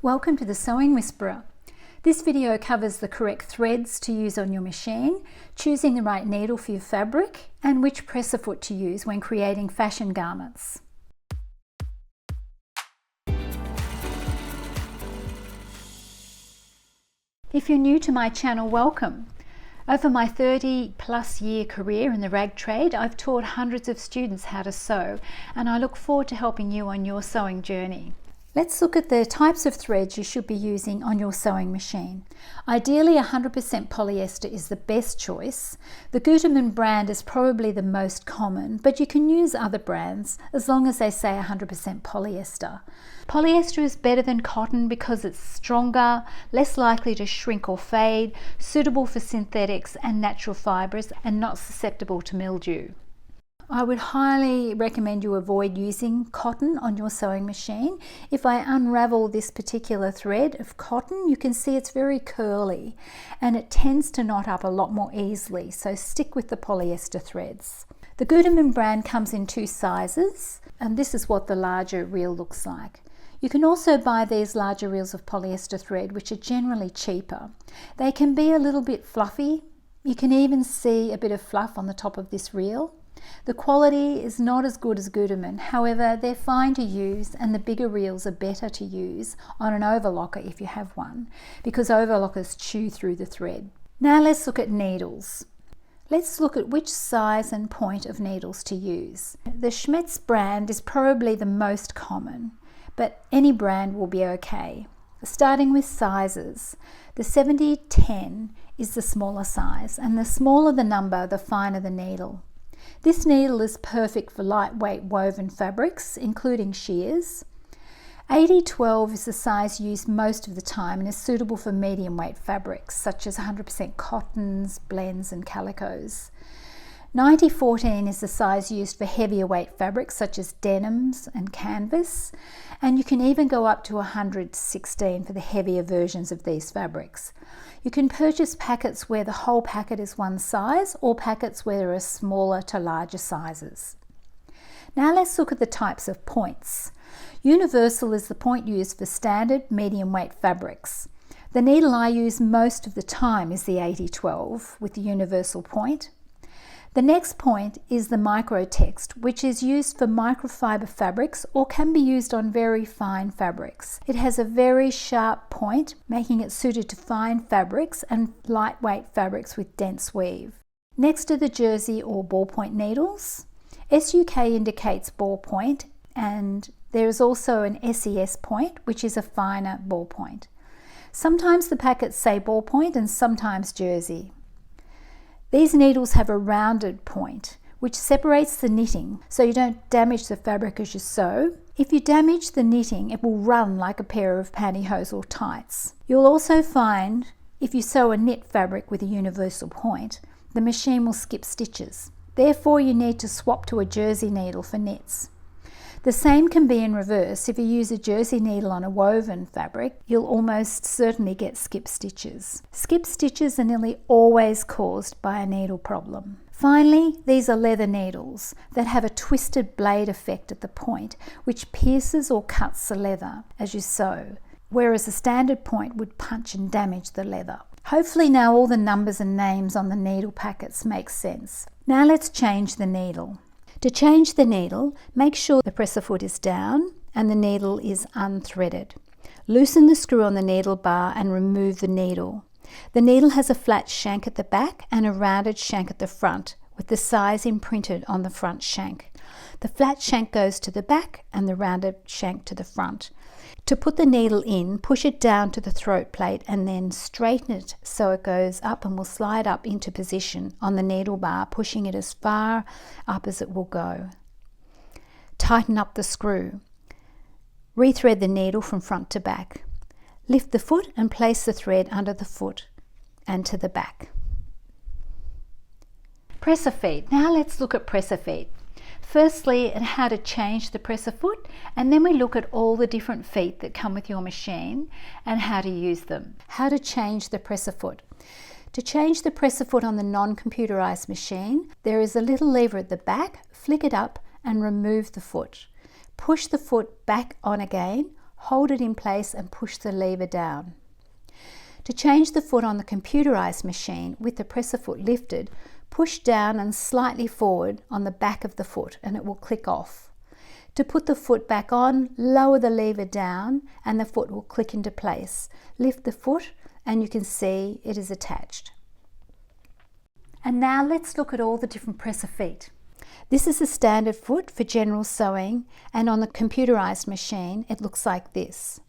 Welcome to the Sewing Whisperer. This video covers the correct threads to use on your machine, choosing the right needle for your fabric, and which presser foot to use when creating fashion garments. If you're new to my channel, welcome. Over my 30+ year career in the rag trade, I've taught hundreds of students how to sew, and I look forward to helping you on your sewing journey. Let's look at the types of threads you should be using on your sewing machine. Ideally, 100% polyester is the best choice. The Gutermann brand is probably the most common, but you can use other brands as long as they say 100% polyester. Polyester is better than cotton because it's stronger, less likely to shrink or fade, suitable for synthetics and natural fibres, and not susceptible to mildew. I would highly recommend you avoid using cotton on your sewing machine. If I unravel this particular thread of cotton, you can see it's very curly and it tends to knot up a lot more easily, so stick with the polyester threads. The Gutermann brand comes in 2 sizes, and this is what the larger reel looks like. You can also buy these larger reels of polyester thread, which are generally cheaper. They can be a little bit fluffy. You can even see a bit of fluff on the top of this reel. The quality is not as good as Gutermann, however they're fine to use, and the bigger reels are better to use on an overlocker if you have one, because overlockers chew through the thread. Now let's look at needles. Let's look at which size and point of needles to use. The Schmetz brand is probably the most common, but any brand will be okay. Starting with sizes, the 70-10 is the smaller size, and the smaller the number, the finer the needle. This needle is perfect for lightweight woven fabrics, including shears. 80-12 is the size used most of the time and is suitable for medium weight fabrics, such as 100% cottons, blends and calicos. 90-14 is the size used for heavier weight fabrics, such as denims and canvas, and you can even go up to 100-16 for the heavier versions of these fabrics. You can purchase packets where the whole packet is one size, or packets where there are smaller to larger sizes. Now let's look at the types of points. Universal is the point used for standard medium weight fabrics. The needle I use most of the time is the 80-12 with the universal point. The next point is the microtext, which is used for microfiber fabrics or can be used on very fine fabrics. It has a very sharp point, making it suited to fine fabrics and lightweight fabrics with dense weave. Next are the jersey or ballpoint needles. SUK indicates ballpoint, and there is also an SES point, which is a finer ballpoint. Sometimes the packets say ballpoint and sometimes jersey. These needles have a rounded point, which separates the knitting so you don't damage the fabric as you sew. If you damage the knitting, it will run like a pair of pantyhose or tights. You'll also find if you sew a knit fabric with a universal point, the machine will skip stitches. Therefore, you need to swap to a jersey needle for knits. The same can be in reverse. If you use a jersey needle on a woven fabric, you'll almost certainly get skip stitches. Skip stitches are nearly always caused by a needle problem. Finally, these are leather needles that have a twisted blade effect at the point, which pierces or cuts the leather as you sew, whereas a standard point would punch and damage the leather. Hopefully now all the numbers and names on the needle packets make sense. Now let's change the needle. To change the needle, make sure the presser foot is down and the needle is unthreaded. Loosen the screw on the needle bar and remove the needle. The needle has a flat shank at the back and a rounded shank at the front, with the size imprinted on the front shank. The flat shank goes to the back and the rounded shank to the front. To put the needle in, push it down to the throat plate and then straighten it so it goes up and will slide up into position on the needle bar, pushing it as far up as it will go. Tighten up the screw. Rethread the needle from front to back. Lift the foot and place the thread under the foot and to the back. Presser feet. Now let's look at presser feet. Firstly, at how to change the presser foot, and then we look at all the different feet that come with your machine and how to use them. How to change the presser foot. To change the presser foot on the non-computerized machine, there is a little lever at the back. Flick it up and remove the foot. Push the foot back on again, hold it in place and push the lever down. To change the foot on the computerized machine with the presser foot lifted, push down and slightly forward on the back of the foot and it will click off. To put the foot back on, lower the lever down and the foot will click into place. Lift the foot and you can see it is attached. And now let's look at all the different presser feet. This is a standard foot for general sewing, and on the computerized machine it looks like this.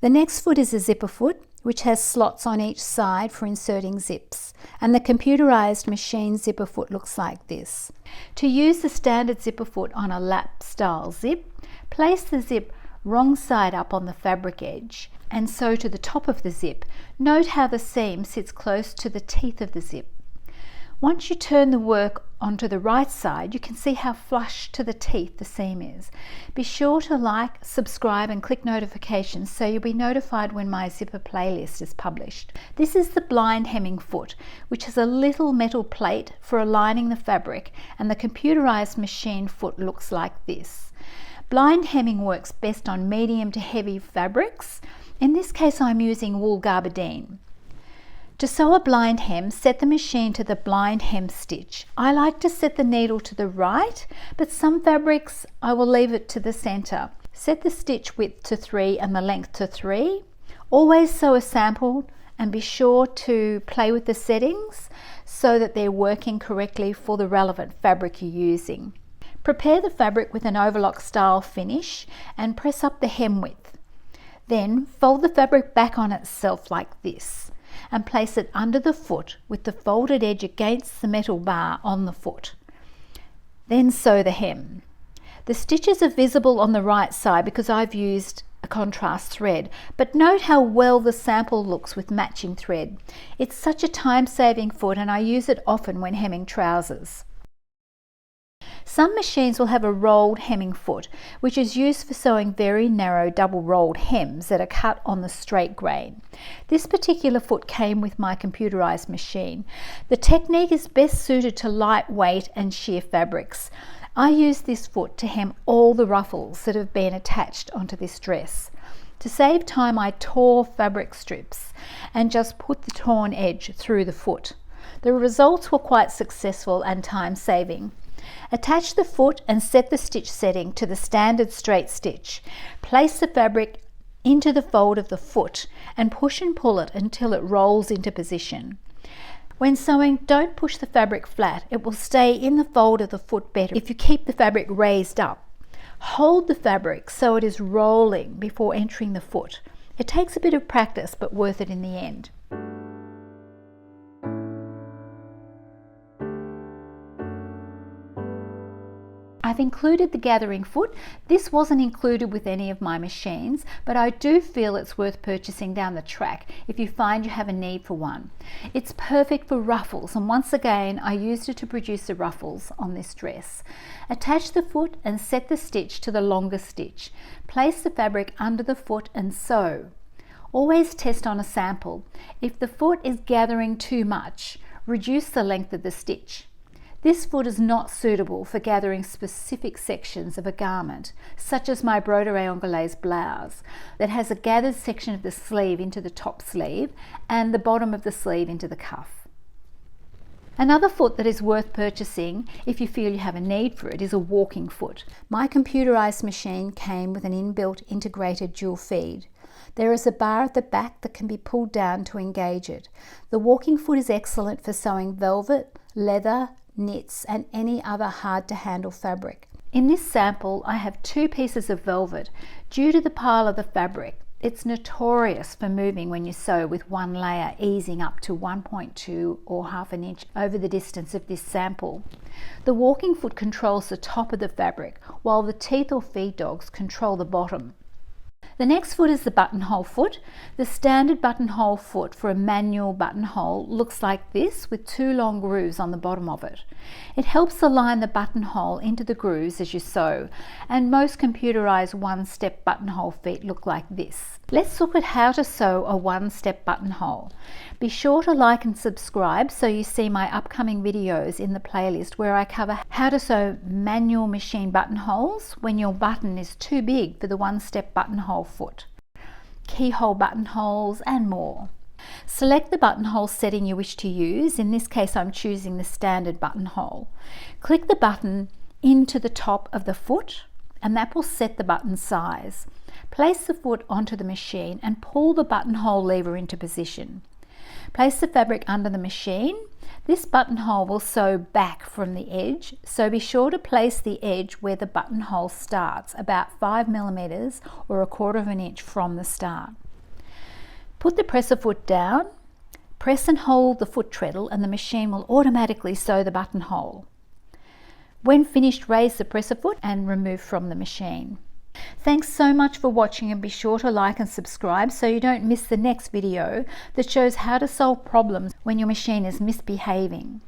The next foot is a zipper foot, which has slots on each side for inserting zips, and the computerized machine zipper foot looks like this. To use the standard zipper foot on a lap style zip, place the zip wrong side up on the fabric edge and sew to the top of the zip. Note how the seam sits close to the teeth of the zip. Once you turn the work onto the right side, you can see how flush to the teeth the seam is. Be sure to like, subscribe and click notifications so you'll be notified when my zipper playlist is published. This is the blind hemming foot, which has a little metal plate for aligning the fabric, and the computerized machine foot looks like this. Blind hemming works best on medium to heavy fabrics. In this case I'm using wool gabardine. To sew a blind hem, set the machine to the blind hem stitch. I like to set the needle to the right, but some fabrics I will leave it to the center. Set the stitch width to 3 and the length to 3. Always sew a sample and be sure to play with the settings so that they're working correctly for the relevant fabric you're using. Prepare the fabric with an overlock style finish and press up the hem width. Then fold the fabric back on itself like this and place it under the foot with the folded edge against the metal bar on the foot. Then sew the hem. The stitches are visible on the right side because I've used a contrast thread, but note how well the sample looks with matching thread. It's such a time-saving foot and I use it often when hemming trousers. Some machines will have a rolled hemming foot, which is used for sewing very narrow double rolled hems that are cut on the straight grain. This particular foot came with my computerized machine. The technique is best suited to lightweight and sheer fabrics. I use this foot to hem all the ruffles that have been attached onto this dress. To save time, I tore fabric strips and just put the torn edge through the foot. The results were quite successful and time-saving. Attach the foot and set the stitch setting to the standard straight stitch. Place the fabric into the fold of the foot and push and pull it until it rolls into position. When sewing, don't push the fabric flat. It will stay in the fold of the foot better if you keep the fabric raised up. Hold the fabric so it is rolling before entering the foot. It takes a bit of practice, but worth it in the end. I've included the gathering foot. This wasn't included with any of my machines, but I do feel it's worth purchasing down the track if you find you have a need for one. It's perfect for ruffles, and once again I used it to produce the ruffles on this dress. Attach the foot and set the stitch to the longer stitch. Place the fabric under the foot and sew. Always test on a sample. If the foot is gathering too much, reduce the length of the stitch. This foot is not suitable for gathering specific sections of a garment, such as my broderie anglaise blouse that has a gathered section of the sleeve into the top sleeve and the bottom of the sleeve into the cuff. Another foot that is worth purchasing if you feel you have a need for it is a walking foot. My computerized machine came with an inbuilt integrated dual feed. There is a bar at the back that can be pulled down to engage it. The walking foot is excellent for sewing velvet, leather, knits and any other hard to handle fabric. In this sample I have 2 pieces of velvet. Due to the pile of the fabric, it's notorious for moving when you sew with one layer easing up to 1.2 or half an inch over the distance of this sample. The walking foot controls the top of the fabric while the teeth or feed dogs control the bottom. The next foot is the buttonhole foot. The standard buttonhole foot for a manual buttonhole looks like this with 2 long grooves on the bottom of it. It helps align the buttonhole into the grooves as you sew, and most computerized one-step buttonhole feet look like this. Let's look at how to sew a one-step buttonhole. Be sure to like and subscribe so you see my upcoming videos in the playlist where I cover how to sew manual machine buttonholes when your button is too big for the one-step buttonhole foot, keyhole buttonholes, and more. Select the buttonhole setting you wish to use. In this case, I'm choosing the standard buttonhole. Click the button into the top of the foot, and that will set the button size. Place the foot onto the machine and pull the buttonhole lever into position. Place the fabric under the machine. This buttonhole will sew back from the edge, so be sure to place the edge where the buttonhole starts, about 5 millimeters or 1/4 inch from the start. Put the presser foot down, press and hold the foot treadle, and the machine will automatically sew the buttonhole. When finished, raise the presser foot and remove from the machine. Thanks so much for watching, and be sure to like and subscribe so you don't miss the next video that shows how to solve problems when your machine is misbehaving.